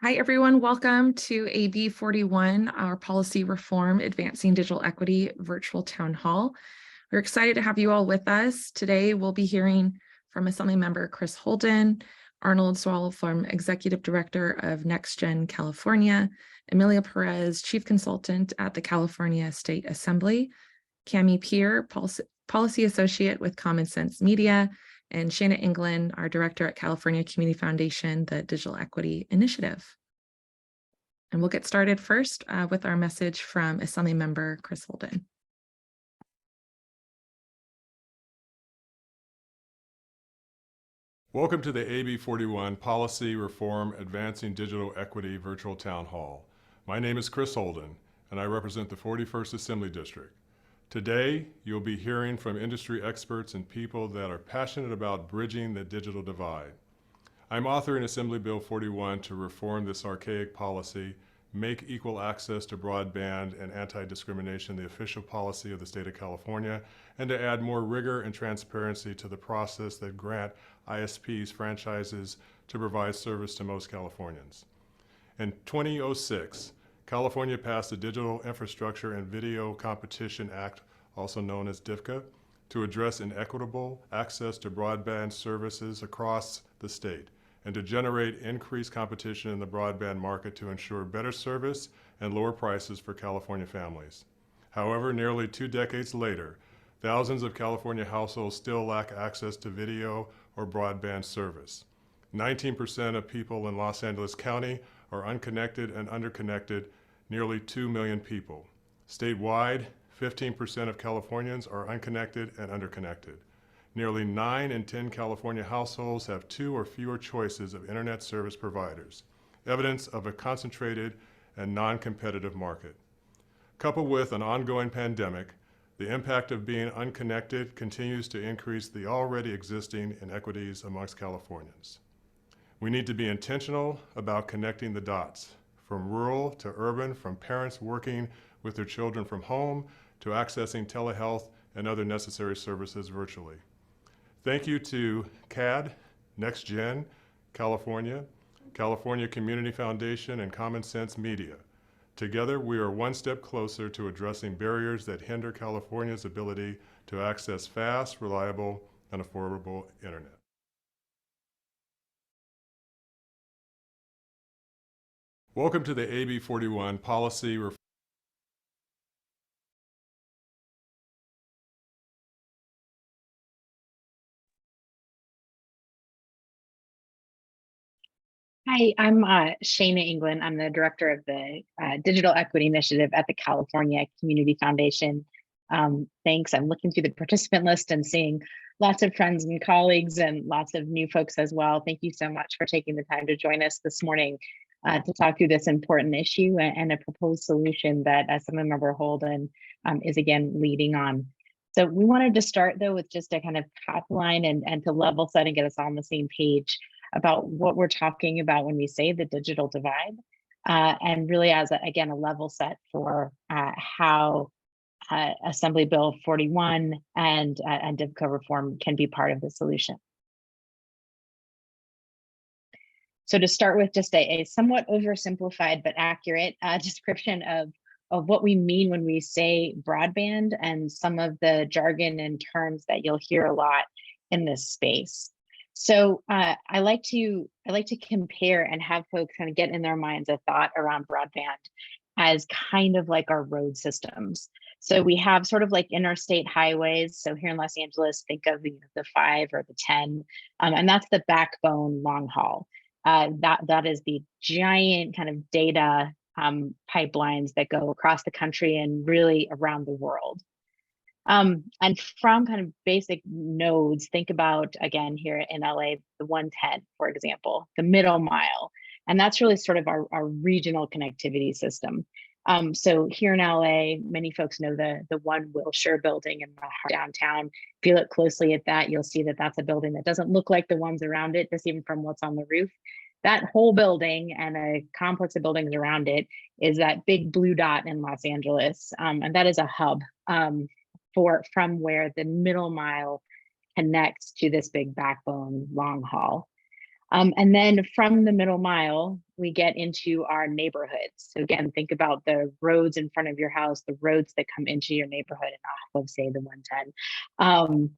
Hi, everyone. Welcome to AB 41, our Policy Reform Advancing Digital Equity virtual town hall. We're excited to have you all with us. Today, we'll be hearing from Assembly Member Chris Holden, Arnold Swall from Executive Director of NextGen California, Amelia Perez, Chief Consultant at the California State Assembly, Cami Peer, Policy Associate with Common Sense Media, and Shanna England, our Director at California Community Foundation, the Digital Equity Initiative. And we'll get started first with our message from Assembly Member Chris Holden. Welcome to the AB 41 Policy Reform Advancing Digital Equity Virtual Town Hall. My name is Chris Holden, and I represent the 41st Assembly District. Today, you'll be hearing from industry experts and people that are passionate about bridging the digital divide. I'm authoring Assembly Bill 41 to reform this archaic policy, make equal access to broadband and anti-discrimination the official policy of the state of California, and to add more rigor and transparency to the process that grant ISPs franchises to provide service to most Californians. In 2006, California passed the Digital Infrastructure and Video Competition Act, also known as DIVCA, to address inequitable access to broadband services across the state and to generate increased competition in the broadband market to ensure better service and lower prices for California families. However, nearly 2 decades later, thousands of California households still lack access to video or broadband service. 19% of people in Los Angeles County are unconnected and underconnected, nearly 2 million people. Statewide, 15% of Californians are unconnected and underconnected. Nearly 9 in 10 California households have 2 or fewer choices of internet service providers, evidence of a concentrated and non-competitive market. Coupled with an ongoing pandemic, the impact of being unconnected continues to increase the already existing inequities amongst Californians. We need to be intentional about connecting the dots, from rural to urban, from parents working with their children from home to accessing telehealth and other necessary services virtually. Thank you to CAD, NextGen, California, California Community Foundation, and Common Sense Media. Together, we are one step closer to addressing barriers that hinder California's ability to access fast, reliable, and affordable internet. Welcome to the AB 41 Policy Reform. Hi, I'm Shana England. I'm the director of the Digital Equity Initiative at the California Community Foundation. Thanks. I'm looking through the participant list and seeing lots of friends and colleagues and lots of new folks as well. Thank you so much for taking the time to join us this morning to talk through this important issue and a proposed solution that Assemblymember Holden is again leading on. So we wanted to start though with just a kind of top line and to level set and get us all on the same page about what we're talking about when we say the digital divide, and really as, again, a level set for how Assembly Bill 41 and DIVCA reform can be part of the solution. So to start with just a somewhat oversimplified but accurate description of what we mean when we say broadband and some of the jargon and terms that you'll hear a lot in this space. So I like to compare and have folks kind of get in their minds a thought around broadband as kind of like our road systems. So we have sort of like interstate highways. So here in Los Angeles, think of the 5 or the 10, and that's the backbone long haul. That is the giant kind of data pipelines that go across the country and really around the world. And from kind of basic nodes, think about, again, here in LA, the 110, for example, the middle mile. And that's really sort of our regional connectivity system. So here in LA, many folks know the One Wilshire building in the downtown. If you look closely at that, you'll see that that's a building that doesn't look like the ones around it, just even from what's on the roof. That whole building and a complex of buildings around it is that big blue dot in Los Angeles. And that is a hub. From where the middle mile connects to this big backbone long haul. And then from the middle mile, we get into our neighborhoods. So again, think about the roads in front of your house, the roads that come into your neighborhood and off of, say, the 110.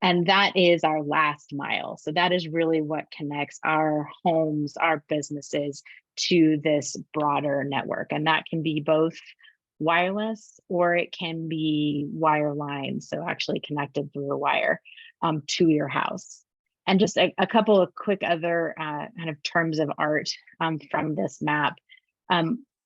And that is our last mile. So that is really what connects our homes, our businesses to this broader network. And that can be both wireless or it can be wireline, so actually connected through a wire to your house. And just a couple of quick other kind of terms of art from this map.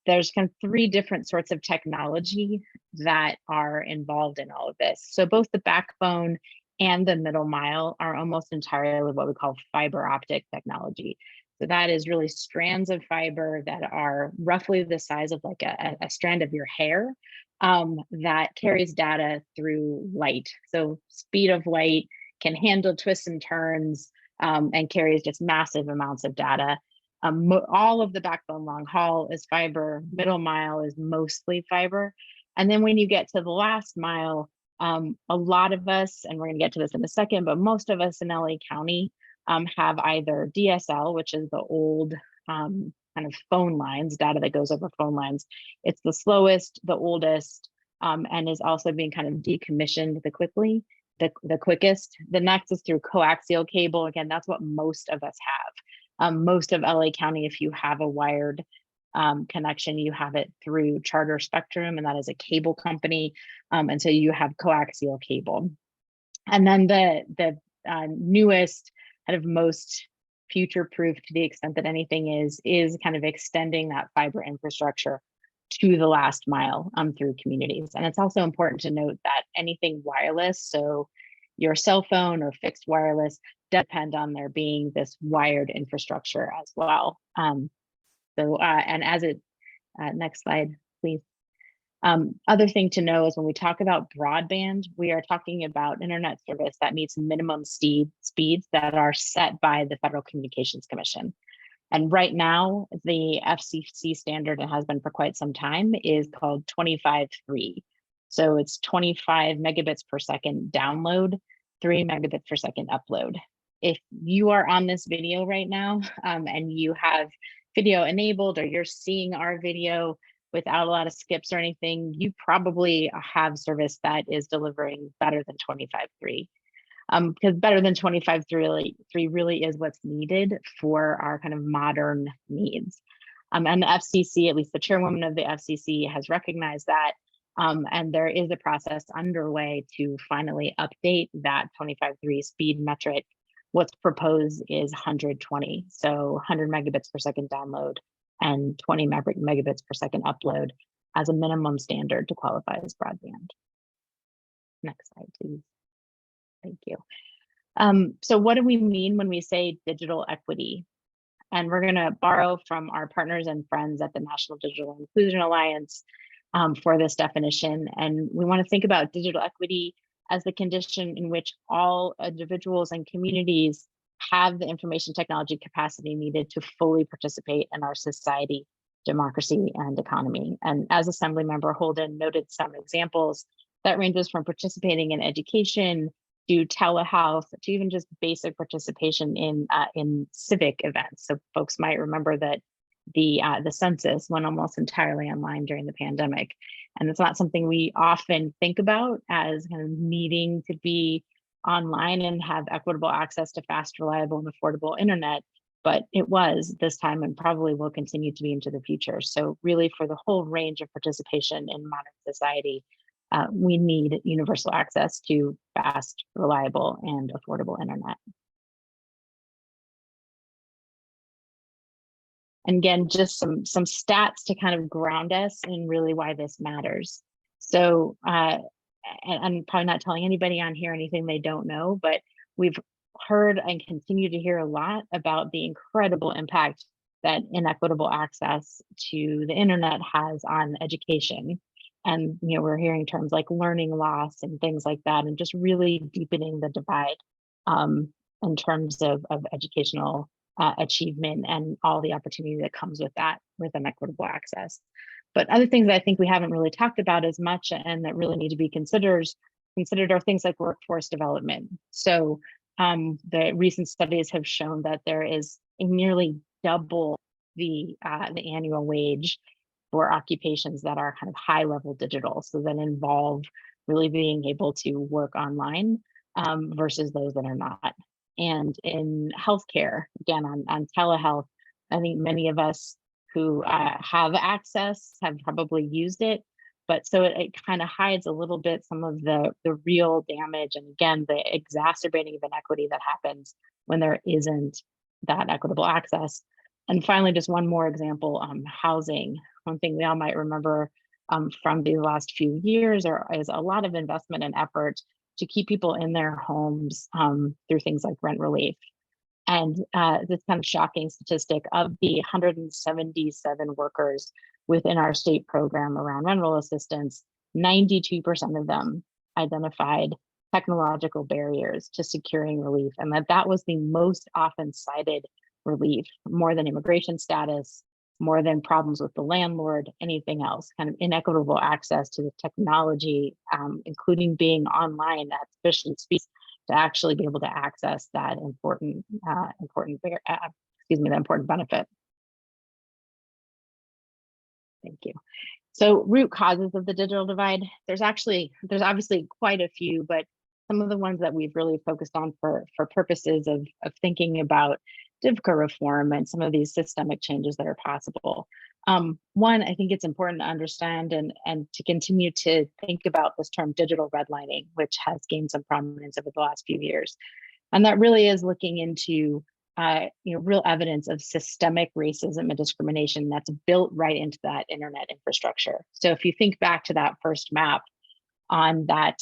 There's kind of three different sorts of technology that are involved in all of this. So both the backbone and the middle mile are almost entirely what we call fiber optic technology. So that is really strands of fiber that are roughly the size of like a strand of your hair that carries data through light. So speed of light, can handle twists and turns, and carries just massive amounts of data. All of the backbone long haul is fiber, middle mile is mostly fiber. And then when you get to the last mile, a lot of us, and we're gonna get to this in a second, but most of us in LA County have either DSL, which is the old kind of phone lines, data that goes over phone lines. It's the slowest, the oldest, and is also being kind of decommissioned the quickest. The next is through coaxial cable. Again, that's what most of us have. Most of LA County, if you have a wired connection, you have it through Charter Spectrum, and that is a cable company. And so you have coaxial cable. And then the newest, kind of most future-proof to the extent that anything is kind of extending that fiber infrastructure to the last mile through communities. And it's also important to note that anything wireless, so your cell phone or fixed wireless, depend on there being this wired infrastructure as well. And as it, next slide, please. Other thing to know is when we talk about broadband, we are talking about internet service that meets minimum speeds that are set by the Federal Communications Commission. And right now, the FCC standard, and has been for quite some time, is called 25/3. So it's 25 megabits per second download, 3 megabits per second upload. If you are on this video right now and you have video enabled or you're seeing our video without a lot of skips or anything, you probably have service that is delivering better than 25/3. Because better than 25/3 really is what's needed for our kind of modern needs. And the FCC, at least the chairwoman of the FCC, has recognized that. And there is a process underway to finally update that 25/3 speed metric. What's proposed is 120, so 100 megabits per second download and 20 megabits per second upload as a minimum standard to qualify as broadband. Next slide, please. Thank you. So what do we mean when we say digital equity? And we're going to borrow from our partners and friends at the National Digital Inclusion Alliance for this definition. And we want to think about digital equity as the condition in which all individuals and communities have the information technology capacity needed to fully participate in our society, democracy, and economy. And as Assemblymember Holden noted some examples, that ranges from participating in education to telehealth to even just basic participation in civic events. So folks might remember that the census went almost entirely online during the pandemic. And it's not something we often think about as kind of needing to be online and have equitable access to fast, reliable, and affordable internet, but it was this time and probably will continue to be into the future. So really for the whole range of participation in modern society, we need universal access to fast, reliable, and affordable internet. And again, just some stats to kind of ground us in really why this matters. So and I'm probably not telling anybody on here anything they don't know, but we've heard and continue to hear a lot about the incredible impact that inequitable access to the internet has on education. And we're hearing terms like learning loss and things like that, and just really deepening the divide in terms of educational achievement and all the opportunity that comes with that, with inequitable access. But other things I think we haven't really talked about as much and that really need to be considered are things like workforce development. So the recent studies have shown that there is nearly double the annual wage for occupations that are kind of high level digital, so that involve really being able to work online versus those that are not. And in healthcare, again, on telehealth, I think many of us who have access have probably used it, but so it kind of hides a little bit some of the real damage, and again, the exacerbating of inequity that happens when there isn't that equitable access. And finally, just one more example, housing. One thing we all might remember from these last few years is a lot of investment and effort to keep people in their homes through things like rent relief. And this kind of shocking statistic, of the 177 workers within our state program around rental assistance, 92% of them identified technological barriers to securing relief, and that was the most often cited relief, more than immigration status, more than problems with the landlord, anything else. Kind of inequitable access to the technology, including being online at sufficient speed to actually be able to access that important benefit. Thank you. So root causes of the digital divide, there's obviously quite a few, but some of the ones that we've really focused on for purposes of thinking about DIVCA reform and some of these systemic changes that are possible. One, I think it's important to understand and to continue to think about this term digital redlining, which has gained some prominence over the last few years. And that really is looking into real evidence of systemic racism and discrimination that's built right into that internet infrastructure. So if you think back to that first map on that,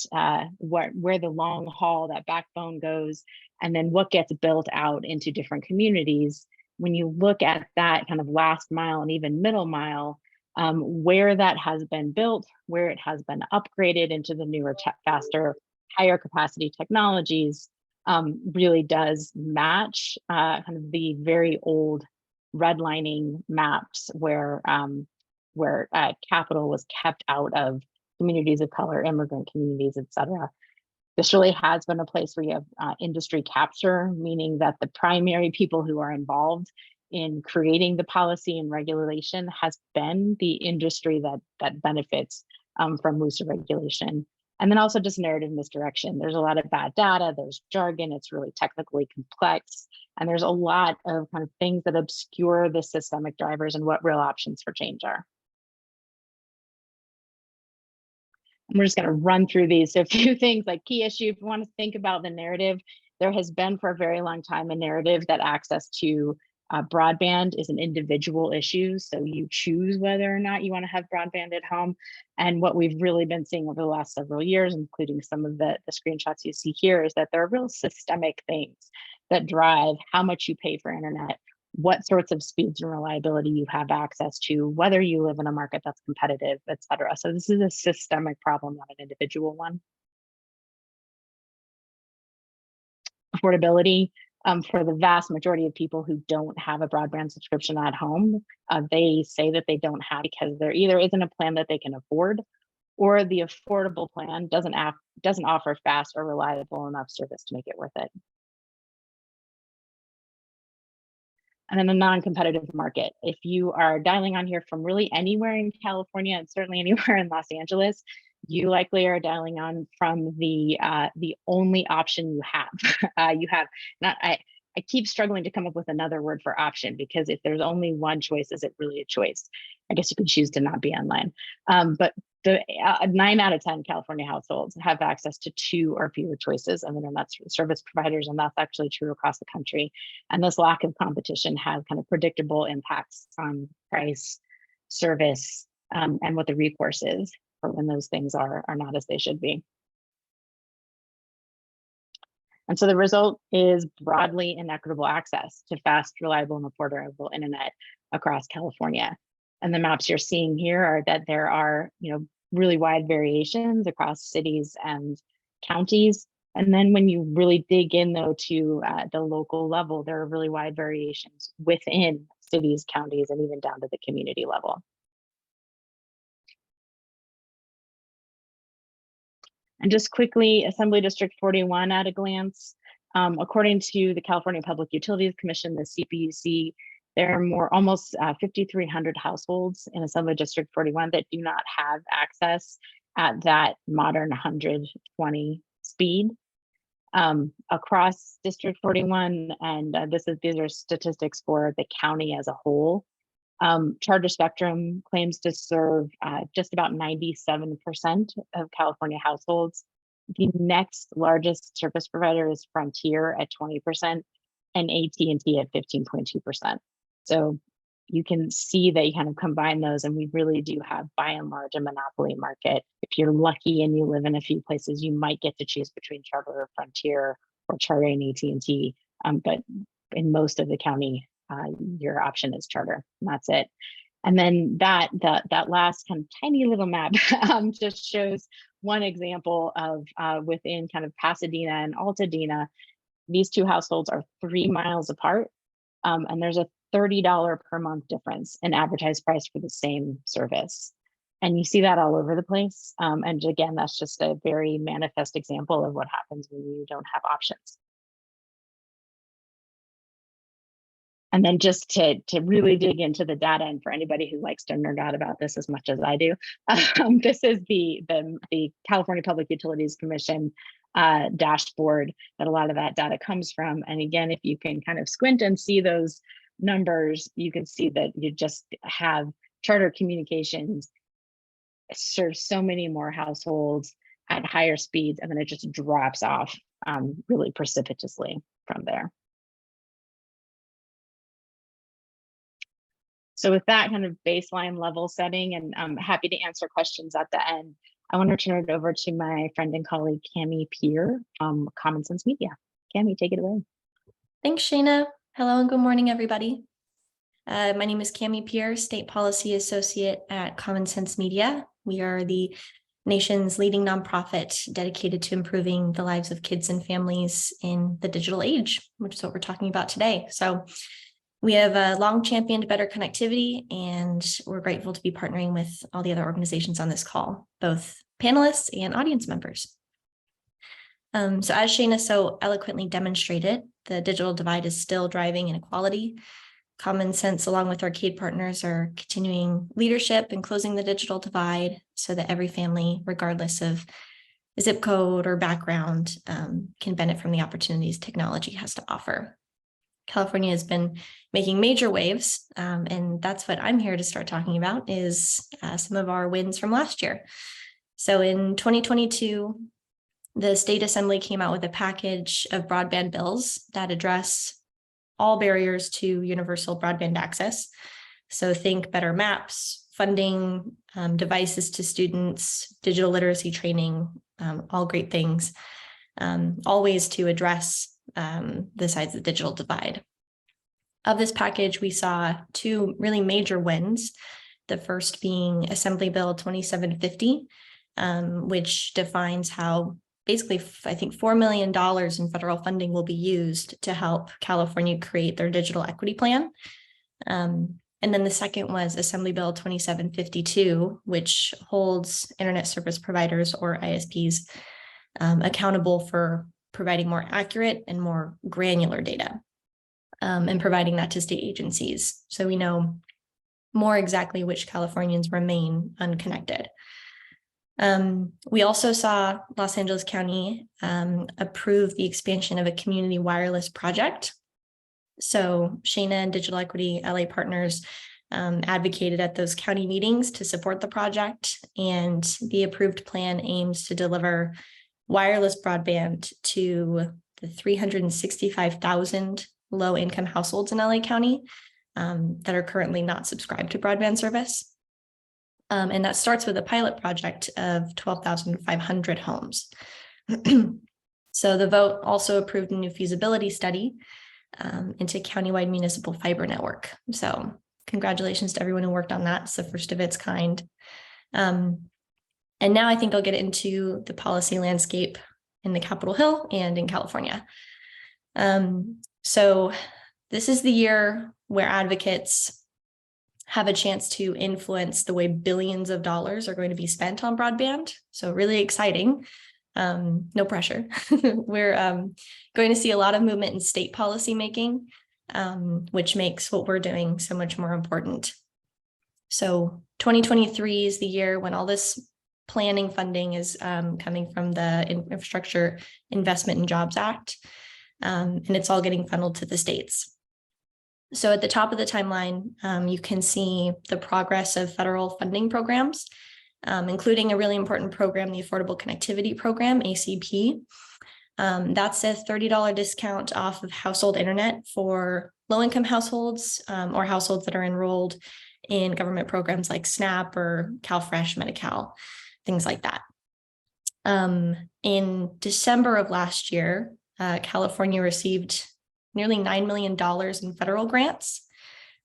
where the long haul, that backbone goes, and then what gets built out into different communities, when you look at that kind of last mile and even middle mile, where that has been built, where it has been upgraded into the newer, faster, higher capacity technologies, really does match kind of the very old redlining maps where capital was kept out of communities of color, immigrant communities, et cetera. This really has been a place where you have industry capture, meaning that the primary people who are involved in creating the policy and regulation has been the industry that benefits from looser regulation. And then also just narrative misdirection. There's a lot of bad data, there's jargon, it's really technically complex, and there's a lot of kind of things that obscure the systemic drivers and what real options for change are. And we're just going to run through these. So a few things like key issue, if you want to think about the narrative, there has been for a very long time a narrative that access to broadband is an individual issue. So you choose whether or not you want to have broadband at home. And what we've really been seeing over the last several years, including some of the screenshots you see here, is that there are real systemic things that drive how much you pay for internet, what sorts of speeds and reliability you have access to, whether you live in a market that's competitive, et cetera. So this is a systemic problem, not an individual one. Affordability. For the vast majority of people who don't have a broadband subscription at home, they say that they don't have because there either isn't a plan that they can afford, or the affordable plan doesn't offer fast or reliable enough service to make it worth it. And then a non-competitive market. If you are dialing on here from really anywhere in California and certainly anywhere in Los Angeles, you likely are dialing on from the only option you have. I keep struggling to come up with another word for option, because if there's only one choice, is it really a choice? I guess you could choose to not be online. But the 9 out of 10 California households have access to 2 or fewer choices of internet service providers, and that's actually true across the country. And this lack of competition has kind of predictable impacts on price, service, and what the recourse is for when those things are not as they should be. And so the result is broadly inequitable access to fast, reliable, and affordable internet across California. And the maps you're seeing here are that there are, really wide variations across cities and counties. And then when you really dig in, though, to the local level, there are really wide variations within cities, counties, and even down to the community level. And just quickly, Assembly District 41 at a glance. According to the California Public Utilities Commission, the CPUC, there are almost 5,300 households in Assembly District 41 that do not have access at that modern 120 speed. Across District 41, and these are statistics for the county as a whole. Charter Spectrum claims to serve just about 97% of California households. The next largest service provider is Frontier at 20% and AT&T at 15.2%. So you can see that you kind of combine those, and we really do have, by and large, a monopoly market. If you're lucky and you live in a few places, you might get to choose between Charter or Frontier, or Charter and AT&T. But in most of the county, your option is Charter, and that's it. And then that last kind of tiny little map just shows one example of within kind of Pasadena and Altadena. These two households are 3 miles apart, and there's a $30 per month difference in advertised price for the same service. And you see that all over the place. And again, that's just a very manifest example of what happens when you don't have options. And then just to really dig into the data, and for anybody who likes to nerd out about this as much as I do, this is the California Public Utilities Commission dashboard that a lot of that data comes from. And again, if you can kind of squint and see those numbers, you can see that you just have Charter Communications serve so many more households at higher speeds, and then it just drops off really precipitously from there. So with that kind of baseline level setting, and I'm happy to answer questions at the end, I want to turn it over to my friend and colleague, Cami Peer from Common Sense Media. Cami, take it away. Thanks, Shayna. Hello and good morning, everybody. My name is Cami Peer, State Policy Associate at Common Sense Media. We are the nation's leading nonprofit dedicated to improving the lives of kids and families in the digital age, which is what we're talking about today. So we have long championed better connectivity, and we're grateful to be partnering with all the other organizations on this call, both panelists and audience members. So as Shayna so eloquently demonstrated, the digital divide is still driving inequality. Common Sense, along with arcade partners, are continuing leadership and closing the digital divide so that every family, regardless of zip code or background, can benefit from the opportunities technology has to offer. California has been making major waves, and that's what I'm here to start talking about, is some of our wins from last year. So in 2022, the state assembly came out with a package of broadband bills that address all barriers to universal broadband access. So think better maps, funding, devices to students, digital literacy training, all great things, all ways to address the sides of the digital divide. Of this package, we saw two really major wins. The first being Assembly Bill 2750, which defines how basically, I think, $4 million in federal funding will be used to help California create their digital equity plan. And then the second was Assembly Bill 2752, which holds internet service providers, or ISPs, accountable for providing more accurate and more granular data, and providing that to state agencies, so we know more exactly which Californians remain unconnected. We also saw Los Angeles County approve the expansion of a community wireless project. So Shayna and Digital Equity LA partners advocated at those county meetings to support the project, and the approved plan aims to deliver wireless broadband to the 365,000 low-income households in LA County that are currently not subscribed to broadband service. And that starts with a pilot project of 12,500 homes. So the vote also approved a new feasibility study into countywide municipal fiber network. So congratulations to everyone who worked on that. It's the first of its kind. And now I think I'll get into the policy landscape in the Capitol Hill and in California. So this is the year where advocates have a chance to influence the way billions of dollars are going to be spent on broadband. So really exciting. No pressure. We're going to see a lot of movement in state policy making, which makes what we're doing so much more important. So 2023 is the year when all this planning funding is coming from the Infrastructure Investment and Jobs Act, and it's all getting funneled to the states. So at the top of the timeline, you can see the progress of federal funding programs, including a really important program, the Affordable Connectivity Program, ACP. That's a $30 discount off of household internet for low-income households or households that are enrolled in government programs like SNAP or CalFresh, Medi-Cal, things like that. In December of last year, California received nearly $9 million in federal grants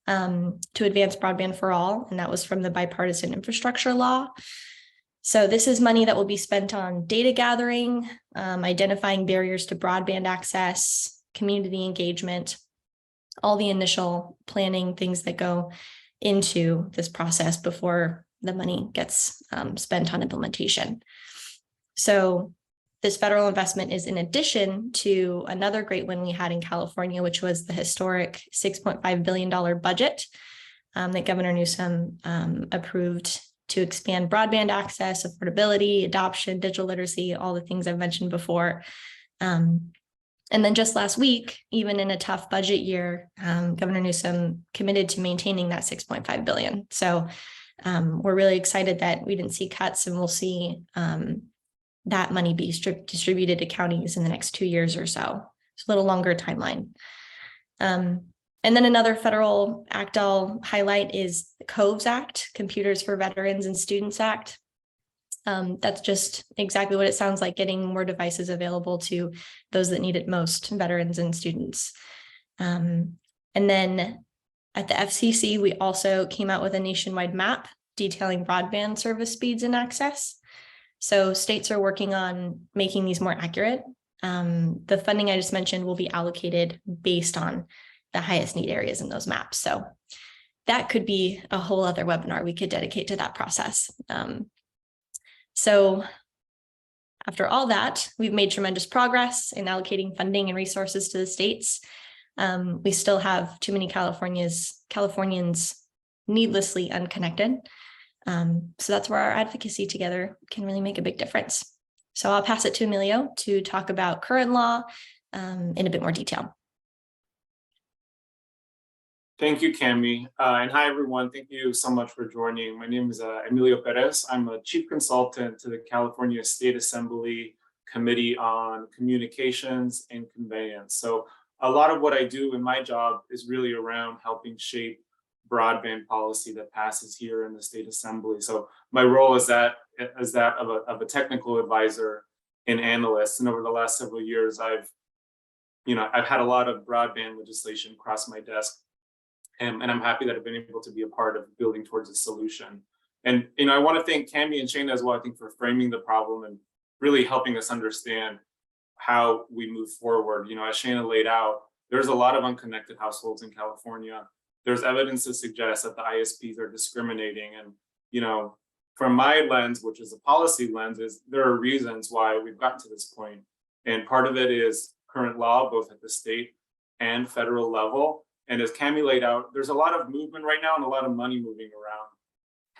to advance broadband for all, and that was from the bipartisan infrastructure law. So this is money that will be spent on data gathering, identifying barriers to broadband access, community engagement, all the initial planning things that go into this process before the money gets spent on implementation. So this federal investment is in addition to another great win we had in California, which was the historic $6.5 billion budget that Governor Newsom approved to expand broadband access, affordability, adoption, digital literacy, all the things I've mentioned before. And then just last week, even in a tough budget year, Governor Newsom committed to maintaining that $6.5 billion. So we're really excited that we didn't see cuts, and we'll see that money be distributed to counties in the next 2 years or so. It's a little longer timeline. And then another federal act I'll highlight is the COVES Act, Computers for Veterans and Students Act. That's just exactly what it sounds like, getting more devices available to those that need it most, veterans and students. And then at the FCC, we also came out with a nationwide map detailing broadband service speeds and access. So states are working on making these more accurate. The funding I just mentioned will be allocated based on the highest need areas in those maps. So that could be a whole other webinar we could dedicate to that process. So after all that, we've made tremendous progress in allocating funding and resources to the states. We still have too many Californians needlessly unconnected. So that's where our advocacy together can really make a big difference. So I'll pass it to Emilio to talk about current law in a bit more detail. Thank you, Cami. And hi, everyone. Thank you so much for joining. My name is Emilio Perez. I'm a chief consultant to the California State Assembly Committee on Communications and Conveyance. So a lot of what I do in my job is really around helping shape broadband policy that passes here in the State Assembly. So my role is that of a technical advisor and analyst. And over the last several years, I've had a lot of broadband legislation cross my desk. And I'm happy that I've been able to be a part of building towards a solution. And I want to thank Cami and Shana as well, I think, for framing the problem and really helping us understand how we move forward. As Shana laid out, there's a lot of unconnected households in California. There's evidence to suggest that the ISPs are discriminating. And from my lens, which is a policy lens, is there are reasons why we've gotten to this point. And part of it is current law, both at the state and federal level. And as Cami laid out, there's a lot of movement right now and a lot of money moving around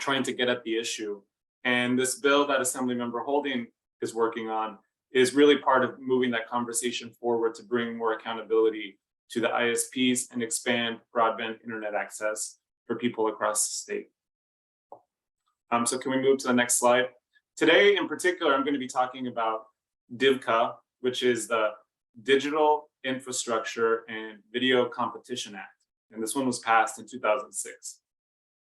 trying to get at the issue. And this bill that Assemblymember Holding is working on is really part of moving that conversation forward to bring more accountability to the ISPs and expand broadband internet access for people across the state. So can we move to the next slide? Today in particular, I'm going to be talking about DIVCA, which is the Digital Infrastructure and Video Competition Act. And this one was passed in 2006.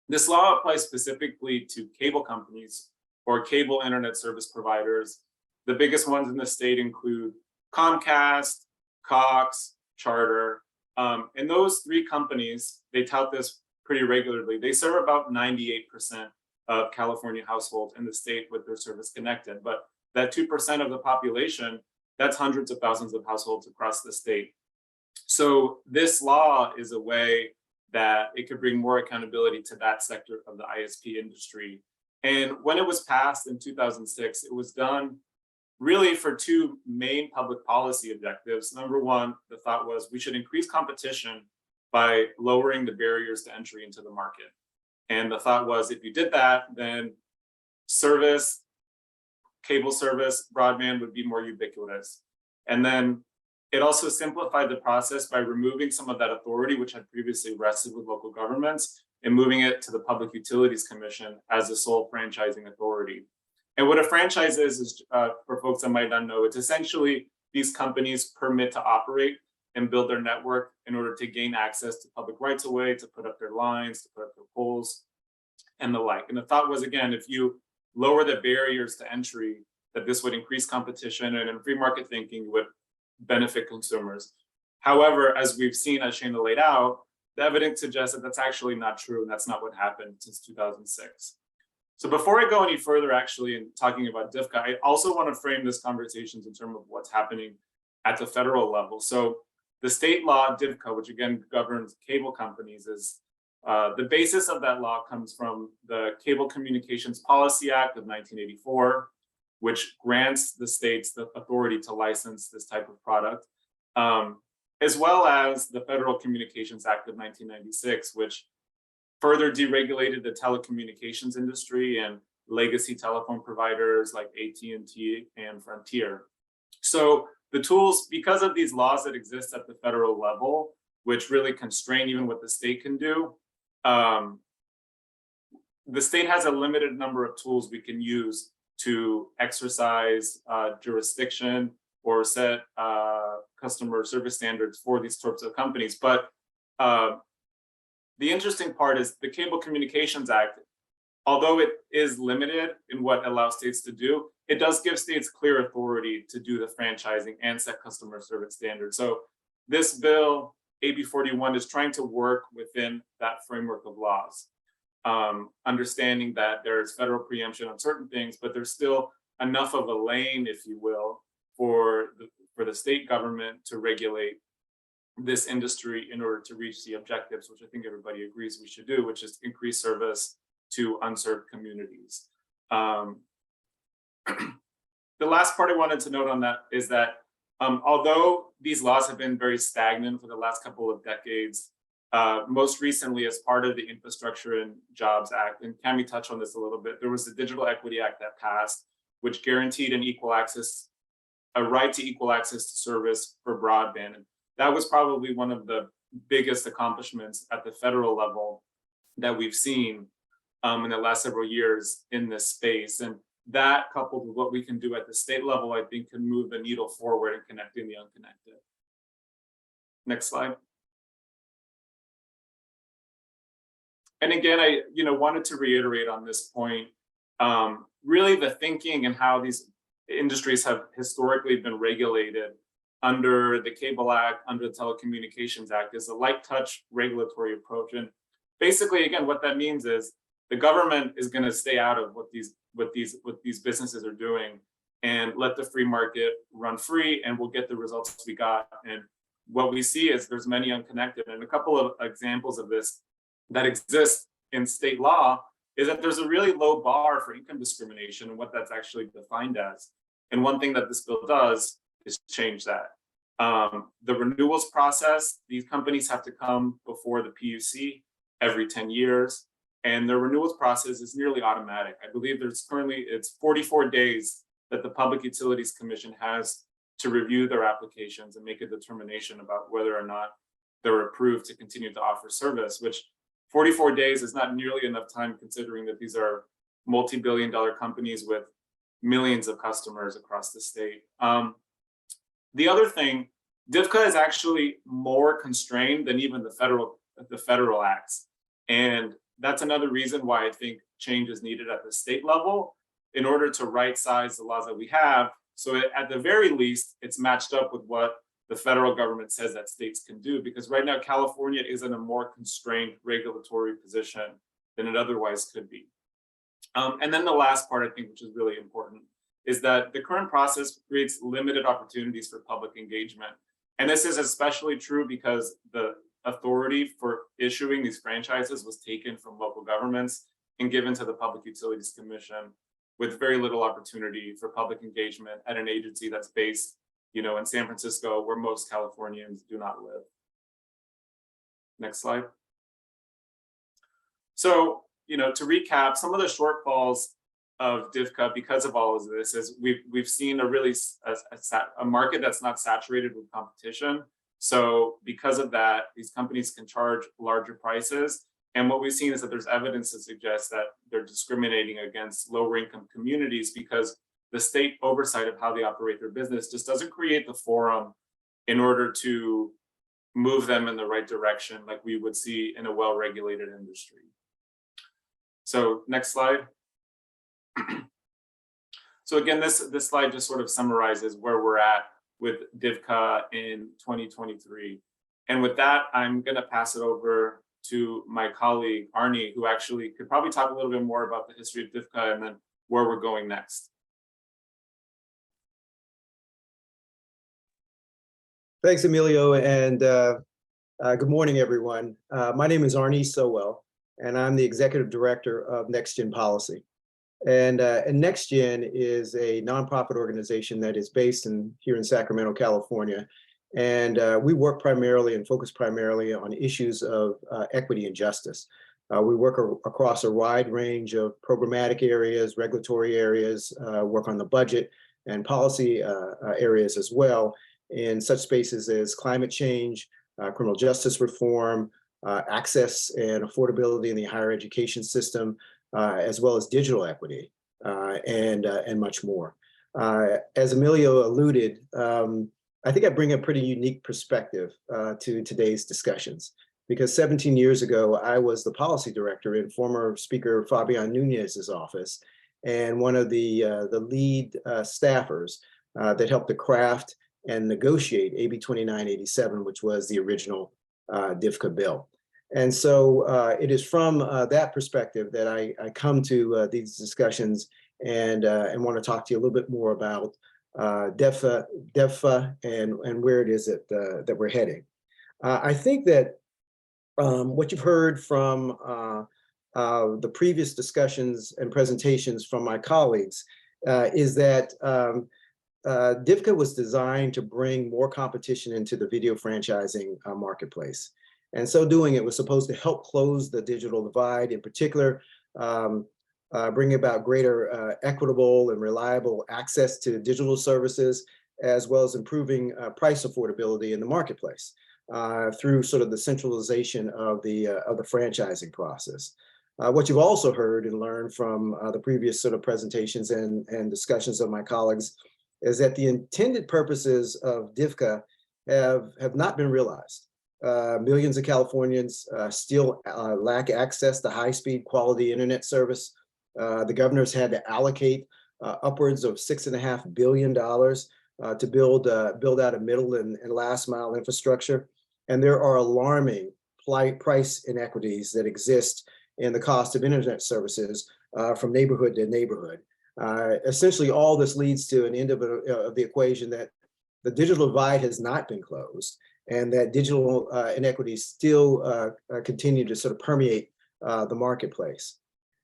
This law applies specifically to cable companies or cable internet service providers. The biggest ones in the state include Comcast, Cox, Charter. And those three companies, they tout this pretty regularly. They serve about 98% of California households in the state with their service connected. But that 2% of the population, that's hundreds of thousands of households across the state. So this law is a way that it could bring more accountability to that sector of the ISP industry. And when it was passed in 2006, it was done really for two main public policy objectives. Number one, the thought was we should increase competition by lowering the barriers to entry into the market. And the thought was if you did that, then service, cable service, broadband would be more ubiquitous. And then it also simplified the process by removing some of that authority, which had previously rested with local governments, and moving it to the Public Utilities Commission as the sole franchising authority. And what a franchise is for folks that might not know, it's essentially these companies permit to operate and build their network in order to gain access to public rights of way, to put up their lines, to put up their poles, and the like. And the thought was, again, if you lower the barriers to entry, that this would increase competition, and in free market thinking would benefit consumers. However, as we've seen, as Shana laid out, the evidence suggests that that's actually not true, and that's not what happened since 2006. So before I go any further, actually, in talking about DIFCA, I also want to frame this conversation in terms of what's happening at the federal level. So the state law DIFCA, which again governs cable companies, is the basis of that law comes from the Cable Communications Policy Act of 1984, which grants the states the authority to license this type of product, as well as the Federal Communications Act of 1996, which further deregulated the telecommunications industry and legacy telephone providers like AT&T and Frontier. So the tools, because of these laws that exist at the federal level, which really constrain even what the state can do, the state has a limited number of tools we can use to exercise jurisdiction or set customer service standards for these sorts of companies. But the interesting part is the Cable Communications Act, although it is limited in what it allows states to do, it does give states clear authority to do the franchising and set customer service standards. So this bill, AB 41, is trying to work within that framework of laws, understanding that there's federal preemption on certain things, but there's still enough of a lane, if you will, for the state government to regulate this industry in order to reach the objectives, which I think everybody agrees we should do, which is increase service to unserved communities. The last part I wanted to note on that is that although these laws have been very stagnant for the last couple of decades, most recently as part of the Infrastructure and Jobs Act, and Cami touched on this a little bit, there was the Digital Equity Act that passed, which guaranteed a right to equal access to service for broadband. And that was probably one of the biggest accomplishments at the federal level that we've seen in the last several years in this space. And that, coupled with what we can do at the state level, I think can move the needle forward in connecting the unconnected. Next slide. And again, I wanted to reiterate on this point, really the thinking and how these industries have historically been regulated under the Cable Act, under the Telecommunications Act, is a light touch regulatory approach. And basically, again, what that means is the government is going to stay out of what these businesses are doing and let the free market run free, and we'll get the results we got. And what we see is there's many unconnected, and a couple of examples of this that exist in state law is that there's a really low bar for income discrimination and what that's actually defined as. And one thing that this bill does is change that. The renewals process, these companies have to come before the PUC every 10 years, and the renewals process is nearly automatic. I believe it's 44 days that the Public Utilities Commission has to review their applications and make a determination about whether or not they're approved to continue to offer service, which 44 days is not nearly enough time considering that these are multi-billion-dollar companies with millions of customers across the state. The other thing, DIFCA is actually more constrained than even the federal acts. And that's another reason why I think change is needed at the state level in order to right size the laws that we have. So at the very least, it's matched up with what the federal government says that states can do, because right now California is in a more constrained regulatory position than it otherwise could be. And then the last part, I think, which is really important, is that the current process creates limited opportunities for public engagement. And this is especially true because the authority for issuing these franchises was taken from local governments and given to the Public Utilities Commission, with very little opportunity for public engagement at an agency that's based, in San Francisco, where most Californians do not live. Next slide. So, to recap, some of the shortfalls of DIVCA because of all of this is we've seen a market that's not saturated with competition. So because of that, these companies can charge larger prices. And what we've seen is that there's evidence to suggest that they're discriminating against lower income communities because the state oversight of how they operate their business just doesn't create the forum in order to move them in the right direction like we would see in a well-regulated industry. So next slide. So again, this slide just sort of summarizes where we're at with DIVCA in 2023. And with that, I'm going to pass it over to my colleague, Arnie, who actually could probably talk a little bit more about the history of DIVCA and then where we're going next. Thanks, Emilio, and good morning, everyone. My name is Arnie Sowell, and I'm the Executive Director of NextGen Policy. And NextGen is a nonprofit organization that is based here in Sacramento, California. And we work primarily and focus primarily on issues of equity and justice. We work across a wide range of programmatic areas, regulatory areas, work on the budget and policy areas as well, in such spaces as climate change, criminal justice reform, access and affordability in the higher education system, as well as digital equity and much more. As Emilio alluded, I think I bring a pretty unique perspective to today's discussions, because 17 years ago, I was the policy director in former Speaker Fabian Nunez's office, and one of the lead staffers that helped to craft and negotiate AB 2987, which was the original DIVCA bill. And so it is from that perspective that I come to these discussions and want to talk to you a little bit more about DEFA and where it is that we're heading. I think that what you've heard from the previous discussions and presentations from my colleagues is that DIVCA was designed to bring more competition into the video franchising marketplace. And so doing, it was supposed to help close the digital divide, in particular, bring about greater equitable and reliable access to digital services, as well as improving price affordability in the marketplace through sort of the centralization of the franchising process. What you've also heard and learned from the previous sort of presentations and discussions of my colleagues is that the intended purposes of DIVCA have not been realized. Millions of Californians still lack access to high-speed quality internet service. The governor's had to allocate upwards of $6.5 billion to build out a middle and last mile infrastructure. And there are alarming price inequities that exist in the cost of internet services from neighborhood to neighborhood. Essentially, all this leads to an end of the equation that the digital divide has not been closed, and that digital inequities still continue to sort of permeate the marketplace.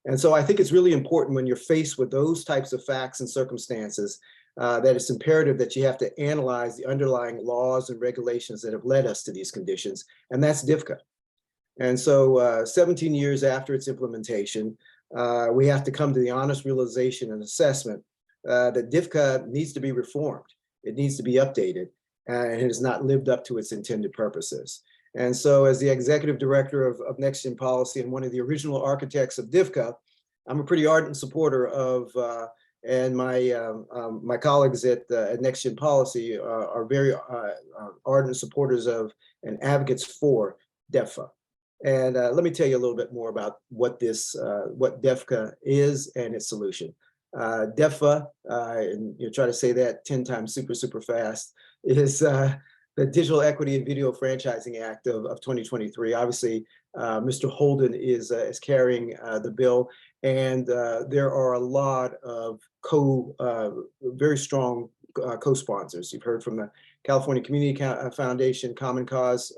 And so I think it's really important when you're faced with those types of facts and circumstances that it's imperative that you have to analyze the underlying laws and regulations that have led us to these conditions, and that's DIVCA. And so 17 years after its implementation, we have to come to the honest realization and assessment that DIVCA needs to be reformed. It needs to be updated, and it has not lived up to its intended purposes. And so as the executive director of NextGen Policy and one of the original architects of DIVCA, I'm a pretty ardent supporter of, and my colleagues at NextGen Policy are very ardent supporters of and advocates for DEFA. And let me tell you a little bit more about what DEFCA is and its solution. DEFA, and you try to say that 10 times super fast, is the Digital Equity and Video Franchising Act of 2023. Obviously, Mr. Holden is carrying the bill, and there are a lot of very strong co-sponsors. You've heard from the California Community Foundation, Common Cause,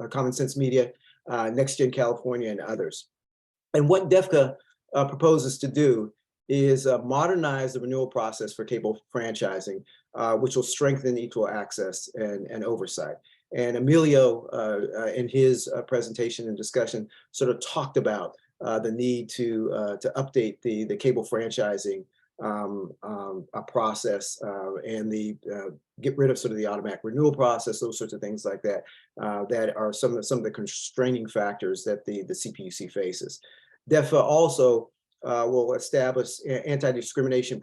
Common Sense Media, NextGen California, and others. And what DEFCA proposes to do is modernize the renewal process for cable franchising, which will strengthen equal access and oversight. And Emilio, in his presentation and discussion, sort of talked about the need to update the cable franchising process and get rid of sort of the automatic renewal process, those sorts of things like that, that are some of the constraining factors that the CPUC faces. DEFA also will establish anti-discrimination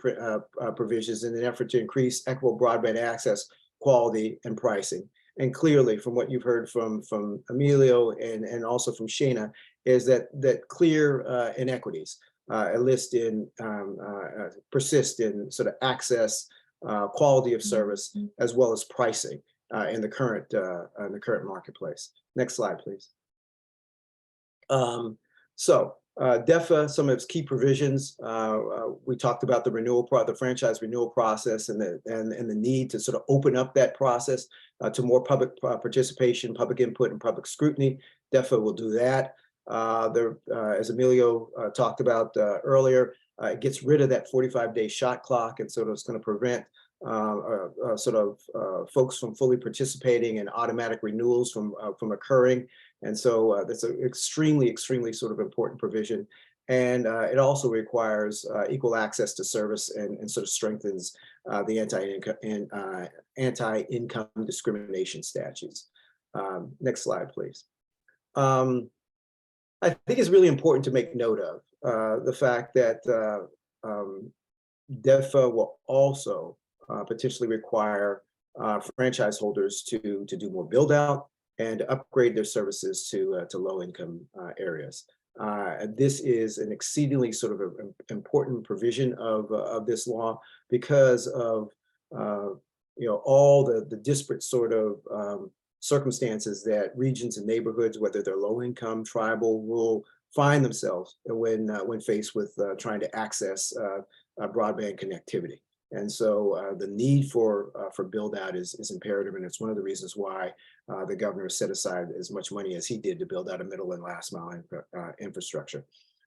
provisions in an effort to increase equitable broadband access, quality, and pricing. And clearly, from what you've heard from Emilio and also from Shana, is that clear inequities persist in sort of access, quality of service, as well as pricing in the current marketplace. Next slide, please. DEFA, some of its key provisions, we talked about the franchise renewal process and the need to sort of open up that process to more public participation, public input, and public scrutiny. DEFA will do that. As Emilio talked about earlier, it gets rid of that 45-day shot clock, and sort of it's going to prevent folks from fully participating and automatic renewals from occurring. And so that's an extremely sort of important provision. And it also requires equal access to service and sort of strengthens the anti-income discrimination statutes. Next slide, please. I think it's really important to make note of the fact that DEFA will also potentially require franchise holders to do more build out and upgrade their services to low-income areas. This is an exceedingly sort of important provision of this law because of all the disparate sort of circumstances that regions and neighborhoods, whether they're low-income, tribal, rural, find themselves when faced with trying to access broadband connectivity. And so the need for build out is imperative, and it's one of the reasons why the governor set aside as much money as he did to build out a middle and last mile infrastructure.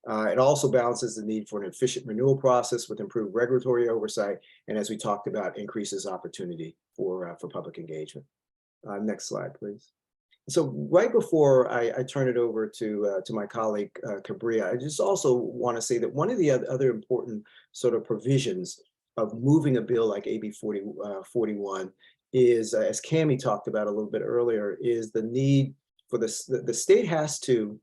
It also balances the need for an efficient renewal process with improved regulatory oversight, and as we talked about, increases opportunity for public engagement. Next slide, please. So right before I turn it over to my colleague Cabria, I just also want to say that one of the other important sort of provisions of moving a bill like AB 41 is, as Cammie talked about a little bit earlier, is the need for the state has to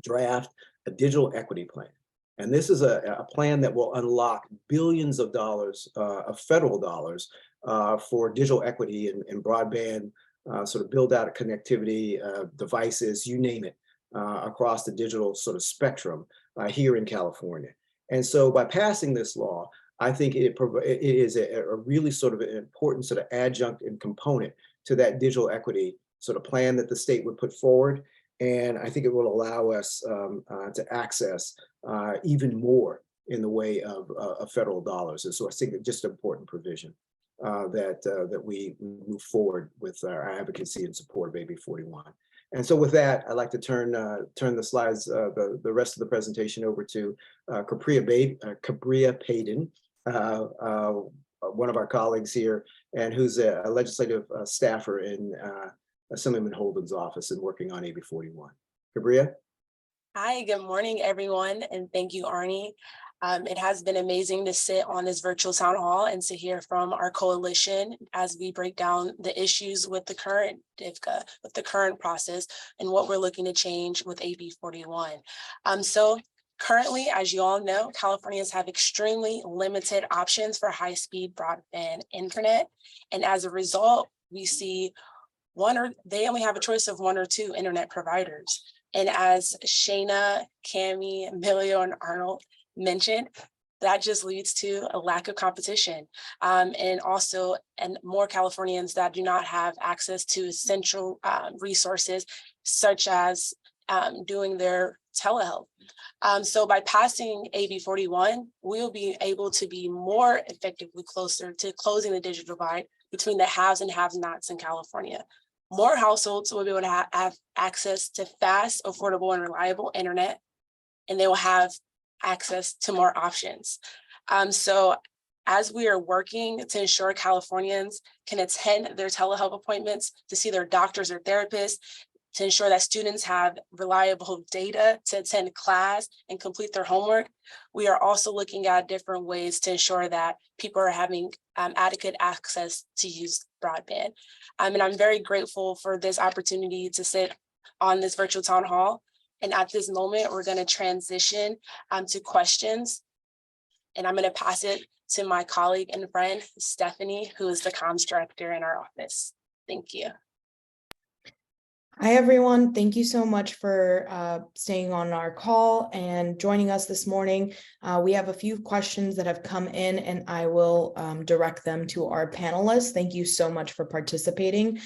draft a digital equity plan. And this is a plan that will unlock billions of dollars of federal dollars for digital equity and broadband, sort of build out of connectivity, devices, you name it, across the digital sort of spectrum here in California. And so by passing this law, I think it is a really sort of an important sort of adjunct and component to that digital equity sort of plan that the state would put forward. And I think it will allow us to access even more in the way of federal dollars. And so I think it's just an important provision that we move forward with our advocacy and support of AB 41. And so with that, I'd like to turn the slides, the rest of the presentation over to Cabria Payden, one of our colleagues here, and who's a legislative staffer in Assemblyman Holden's office and working on AB 41. Cabria? Hi, good morning, everyone, and thank you, Arnie. It has been amazing to sit on this virtual town hall and to hear from our coalition as we break down the issues with the current DFCA, with the current process, and what we're looking to change with AB 41. So currently, as you all know, Californians have extremely limited options for high-speed broadband internet. And as a result, we see they only have a choice of one or two internet providers. And as Shana, Cammie, Emilio, and Arnold mentioned, that just leads to a lack of competition, and more Californians that do not have access to essential resources, such as doing their telehealth. So by passing AB 41, we'll be able to be more effectively closer to closing the digital divide between the haves and have-nots in California. More households will be able to have access to fast, affordable, and reliable internet, and they will have access to more options. So as we are working to ensure Californians can attend their telehealth appointments, to see their doctors or therapists, to ensure that students have reliable data to attend class and complete their homework, we are also looking at different ways to ensure that people are having adequate access to use broadband. And I'm very grateful for this opportunity to sit on this virtual town hall. And at this moment, we're going to transition to questions. And I'm going to pass it to my colleague and friend, Stephanie, who is the comms director in our office. Thank you. Hi, everyone. Thank you so much for staying on our call and joining us this morning. We have a few questions that have come in, and I will direct them to our panelists. Thank you so much for participating.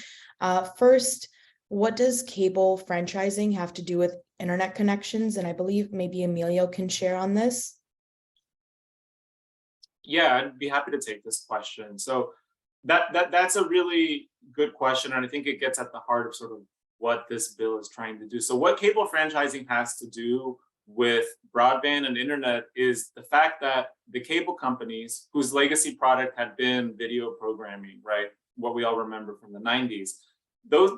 First, what does cable franchising have to do with internet connections? And I believe maybe Emilio can share on this. Yeah, I'd be happy to take this question. So that's a really good question, and I think it gets at the heart of sort of what this bill is trying to do. So what cable franchising has to do with broadband and internet is the fact that the cable companies, whose legacy product had been video programming, right? What we all remember from the 90s,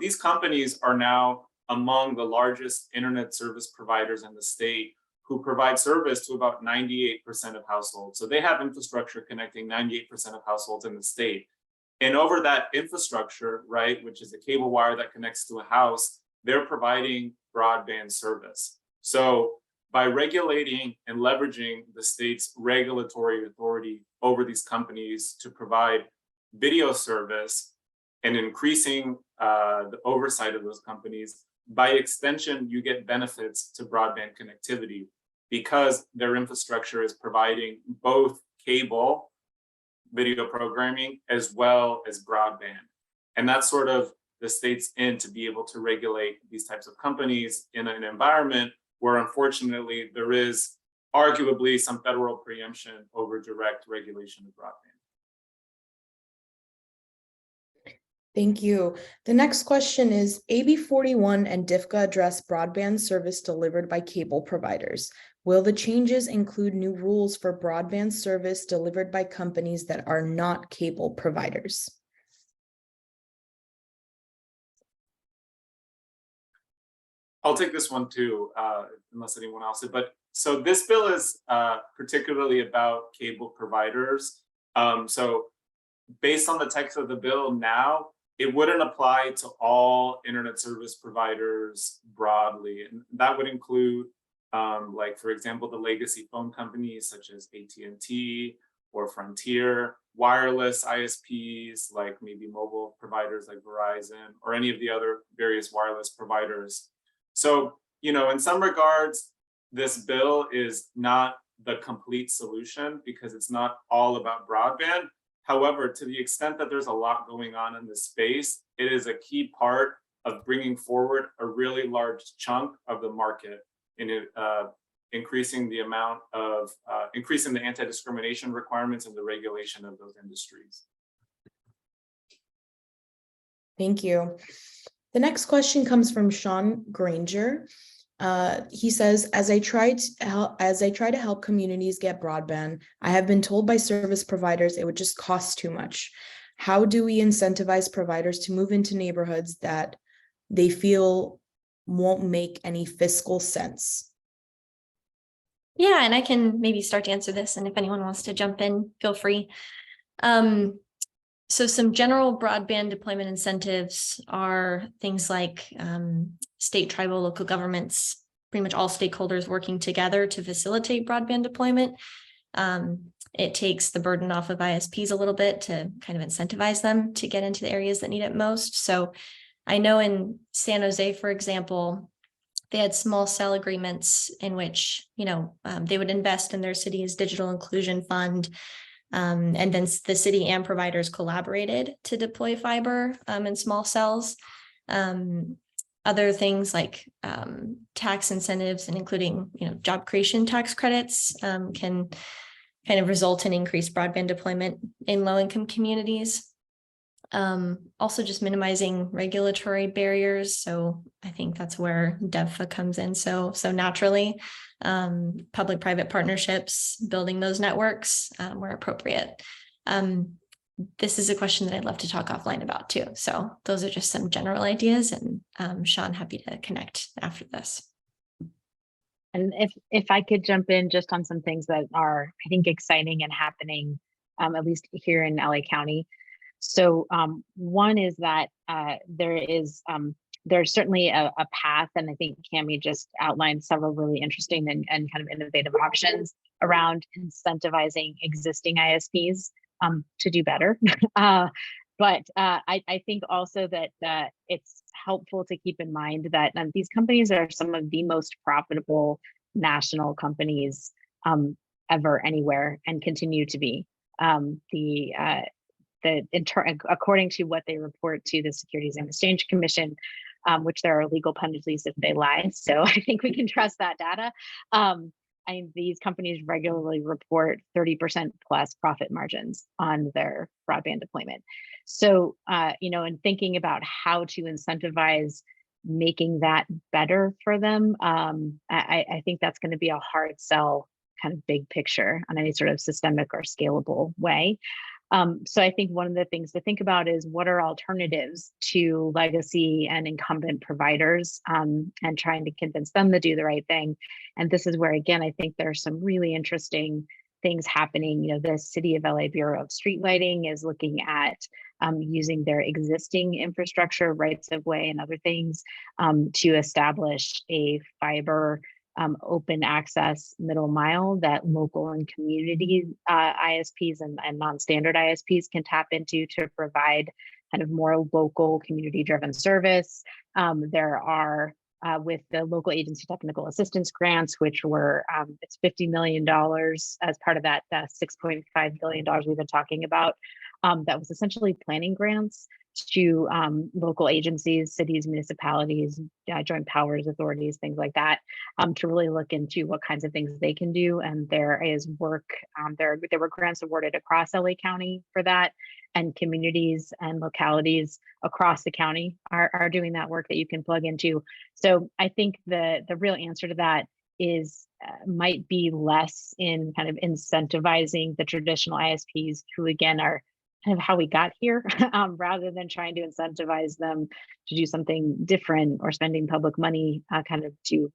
these companies are now among the largest internet service providers in the state, who provide service to about 98% of households. So they have infrastructure connecting 98% of households in the state. And over that infrastructure, right, which is a cable wire that connects to a house, they're providing broadband service. So by regulating and leveraging the state's regulatory authority over these companies to provide video service and increasing the oversight of those companies, by extension, you get benefits to broadband connectivity because their infrastructure is providing both cable video programming as well as broadband. And that's sort of the state's in to be able to regulate these types of companies in an environment where unfortunately there is arguably some federal preemption over direct regulation of broadband. Thank you. The next question is, AB 41 and DFCA address broadband service delivered by cable providers. Will the changes include new rules for broadband service delivered by companies that are not cable providers? I'll take this one too, unless anyone else did. But so this bill is particularly about cable providers. So based on the text of the bill now, it wouldn't apply to all internet service providers broadly. And that would include, like, for example, the legacy phone companies such as AT&T or Frontier, wireless ISPs, like maybe mobile providers like Verizon, or any of the other various wireless providers. So, you know, in some regards, this bill is not the complete solution because it's not all about broadband. However, to the extent that there's a lot going on in this space, it is a key part of bringing forward a really large chunk of the market in increasing the amount of, increasing the anti-discrimination requirements and the regulation of those industries. Thank you. The next question comes from Sean Granger. He says, as I try to help communities get broadband, I have been told by service providers it would just cost too much. How do we incentivize providers to move into neighborhoods that they feel won't make any fiscal sense? Yeah, and I can maybe start to answer this, and if anyone wants to jump in, feel free. So some general broadband deployment incentives are things like state, tribal, local governments, pretty much all stakeholders working together to facilitate broadband deployment. It takes the burden off of ISPs a little bit to kind of incentivize them to get into the areas that need it most. So I know in San Jose, for example, they had small cell agreements in which, you know, they would invest in their city's digital inclusion fund. And then the city and providers collaborated to deploy fiber and small cells. Other things like tax incentives and including, you know, job creation tax credits can kind of result in increased broadband deployment in low-income communities. Also just minimizing regulatory barriers. So I think that's where DEVFA comes in. So naturally, public-private partnerships, building those networks where appropriate. This is a question that I'd love to talk offline about too. So those are just some general ideas, and Sean, happy to connect after this. And if I could jump in just on some things that are, I think, exciting and happening, at least here in LA County. So one is that there's certainly a path, and I think Cammie just outlined several really interesting and kind of innovative options around incentivizing existing ISPs to do better. But I think also that it's helpful to keep in mind that these companies are some of the most profitable national companies ever, anywhere, and continue to be. According to what they report to the Securities and Exchange Commission, which there are legal penalties if they lie. So I think we can trust that data. These companies regularly report 30% plus profit margins on their broadband deployment. So, in thinking about how to incentivize making that better for them, I think that's going to be a hard sell, kind of big picture on any sort of systemic or scalable way. So I think one of the things to think about is what are alternatives to legacy and incumbent providers, and trying to convince them to do the right thing. And this is where, again, I think there's some really interesting things happening. The City of LA Bureau of Street Lighting is looking at using their existing infrastructure, rights of way, and other things to establish a fiber open access middle mile that local and community ISPs and non-standard ISPs can tap into to provide kind of more local community driven service. There are with the local agency technical assistance grants, which were it's $50 million as part of that $6.5 billion we've been talking about. That was essentially planning grants to local agencies, cities, municipalities, joint powers authorities, things like that, to really look into what kinds of things they can do. And there is work, there were grants awarded across LA County for that, and communities and localities across the county are doing that work that you can plug into. So I think the real answer to that is might be less in kind of incentivizing the traditional ISPs, who again are kind of how we got here, rather than trying to incentivize them to do something different or spending public money kind of to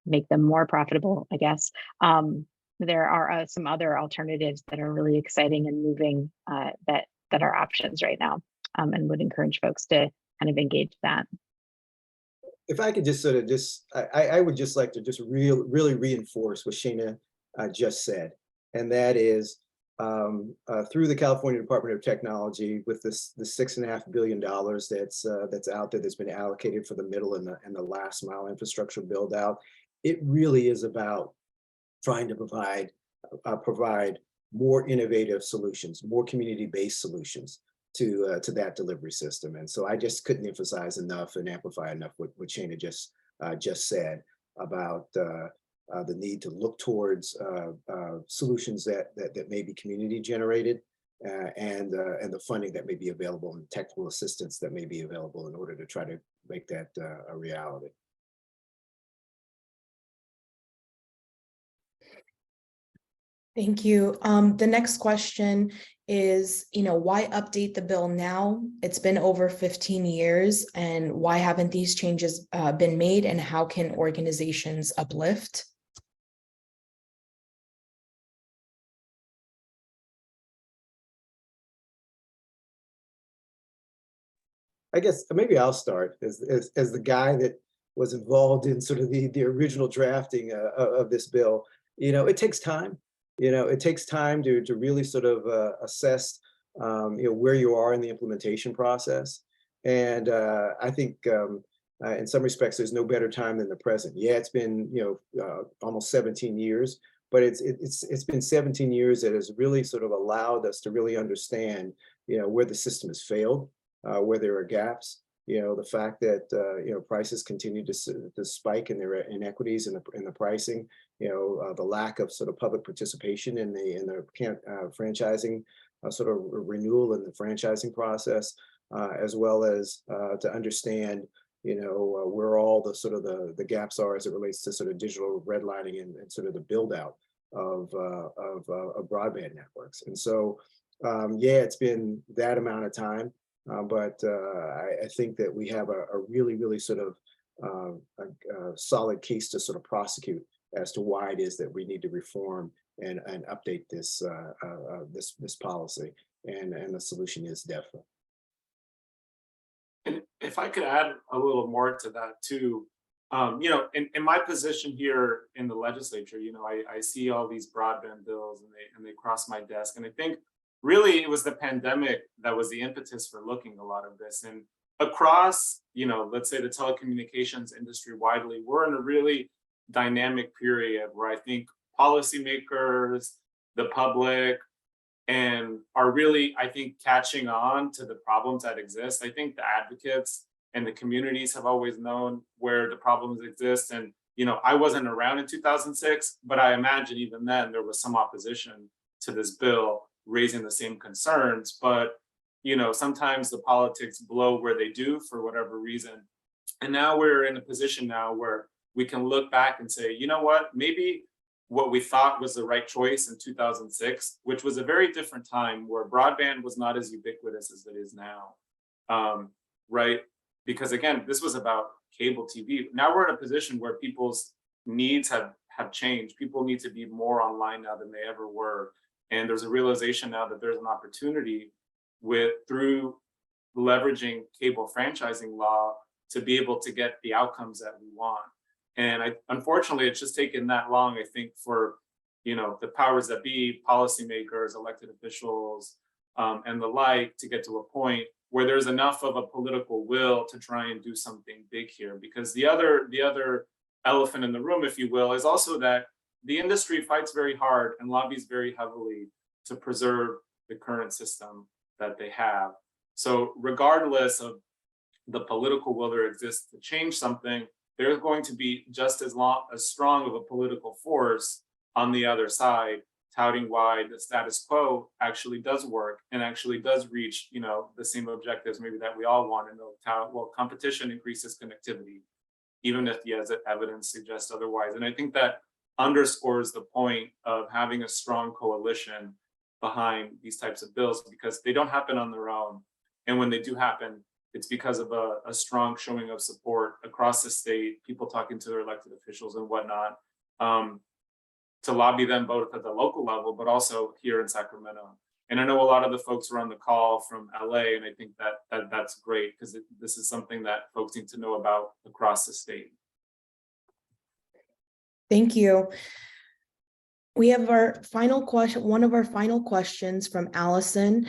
make them more profitable, I guess. There are some other alternatives that are really exciting and moving that are options right now, and would encourage folks to kind of engage that. If I could just sort of I would just like to just really reinforce what Shana just said, and that is through the California Department of Technology, with the $6.5 billion that's out there, that's been allocated for the middle and the last mile infrastructure build out. It really is about trying to provide more innovative solutions, more community-based solutions to that delivery system. And so I just couldn't emphasize enough and amplify enough what Shana just said about the need to look towards solutions that may be community generated, and the funding that may be available, and technical assistance that may be available in order to try to make that a reality. Thank you. The next question is, why update the bill now? It's been over 15 years, and why haven't these changes been made, and how can organizations uplift? I guess maybe I'll start as the guy that was involved in sort of the original drafting of this bill. It takes time. It takes time to really sort of assess where you are in the implementation process. And I think in some respects, there's no better time than the present. Yeah, it's been almost 17 years, but it's been 17 years that has really sort of allowed us to really understand where the system has failed, where there are gaps, the fact that prices continue to spike, and there are inequities in the pricing, the lack of sort of public participation in the franchising sort of renewal in the franchising process, as well as to understand, where all the sort of the gaps are as it relates to sort of digital redlining and sort of the build out of broadband networks. And so, yeah, it's been that amount of time, but I think that we have a really, really sort of a solid case to sort of prosecute as to why it is that we need to reform and update this this policy. And the solution is definitely. And if I could add a little more to that too, in my position here in the legislature, I see all these broadband bills and they cross my desk. And I think really it was the pandemic that was the impetus for looking a lot of this. And across, let's say the telecommunications industry widely, we're in a really dynamic period where I think policymakers, the public, and are really, I think, catching on to the problems that exist. I think the advocates and the communities have always known where the problems exist. And, I wasn't around in 2006, but I imagine even then there was some opposition to this bill raising the same concerns. But, sometimes the politics blow where they do for whatever reason. And now we're in a position now where we can look back and say, you know what, maybe what we thought was the right choice in 2006, which was a very different time where broadband was not as ubiquitous as it is now, right? Because again, this was about cable TV. Now we're in a position where people's needs have changed. People need to be more online now than they ever were. And there's a realization now that there's an opportunity through leveraging cable franchising law to be able to get the outcomes that we want. And unfortunately, it's just taken that long, I think, for, the powers that be, policymakers, elected officials, and the like, to get to a point where there's enough of a political will to try and do something big here. Because the other elephant in the room, if you will, is also that the industry fights very hard and lobbies very heavily to preserve the current system that they have. So regardless of the political will there exists to change something, there's going to be just as strong of a political force on the other side, touting why the status quo actually does work and actually does reach, the same objectives maybe that we all want. And they'll tout, well, competition increases connectivity, even if the evidence suggests otherwise. And I think that underscores the point of having a strong coalition behind these types of bills, because they don't happen on their own. And when they do happen, it's because of a strong showing of support across the state, people talking to their elected officials and whatnot, to lobby them both at the local level, but also here in Sacramento. And I know a lot of the folks are on the call from LA, and I think that's great, because this is something that folks need to know about across the state. Thank you. We have our final question, one of our final questions from Allison.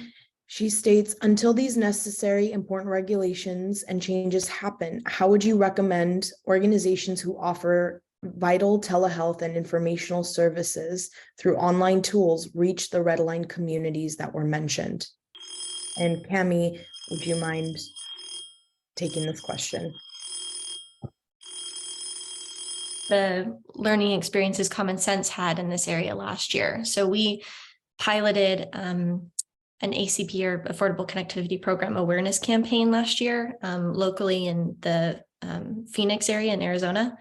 She states, until these necessary important regulations and changes happen, how would you recommend organizations who offer vital telehealth and informational services through online tools reach the red line communities that were mentioned? And Cami, would you mind taking this question? The learning experiences Common Sense had in this area last year. So we piloted an ACP, or Affordable Connectivity Program, awareness campaign last year, locally in the Phoenix area in Arizona.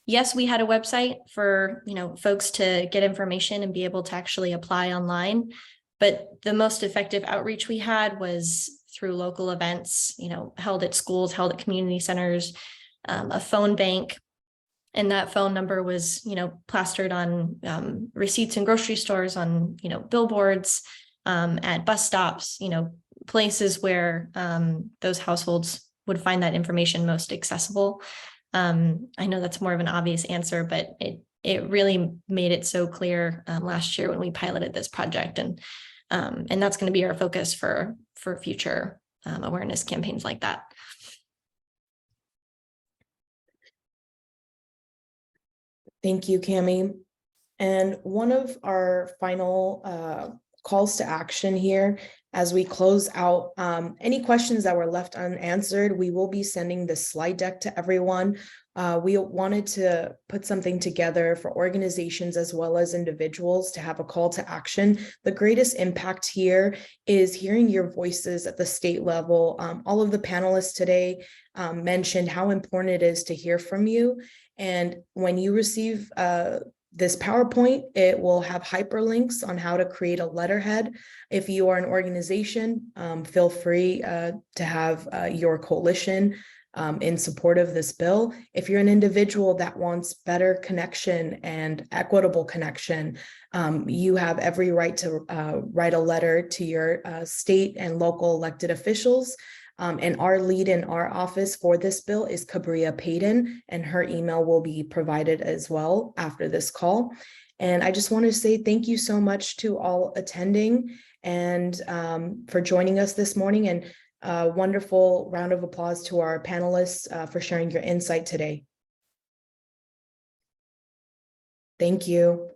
Yes, we had a website for folks to get information and be able to actually apply online, but the most effective outreach we had was through local events, held at schools, held at community centers, a phone bank. And that phone number was, plastered on receipts in grocery stores, on, billboards, at bus stops, places where those households would find that information most accessible. I know that's more of an obvious answer, but it really made it so clear last year when we piloted this project, and that's going to be our focus for future awareness campaigns like that. Thank you, Cami. And one of our final calls to action here As we close out, any questions that were left unanswered, we will be sending this slide deck to everyone. We wanted to put something together for organizations as well as individuals to have a call to action. The greatest impact here is hearing your voices at the state level. All of the panelists today mentioned how important it is to hear from you. And when you receive this PowerPoint, it will have hyperlinks on how to create a letterhead. If you are an organization, feel free to have your coalition in support of this bill. If you're an individual that wants better connection and equitable connection, you have every right to write a letter to your state and local elected officials. And our lead in our office for this bill is Cabria Payton, and her email will be provided as well after this call. And I just want to say thank you so much to all attending and for joining us this morning, and a wonderful round of applause to our panelists for sharing your insight today. Thank you.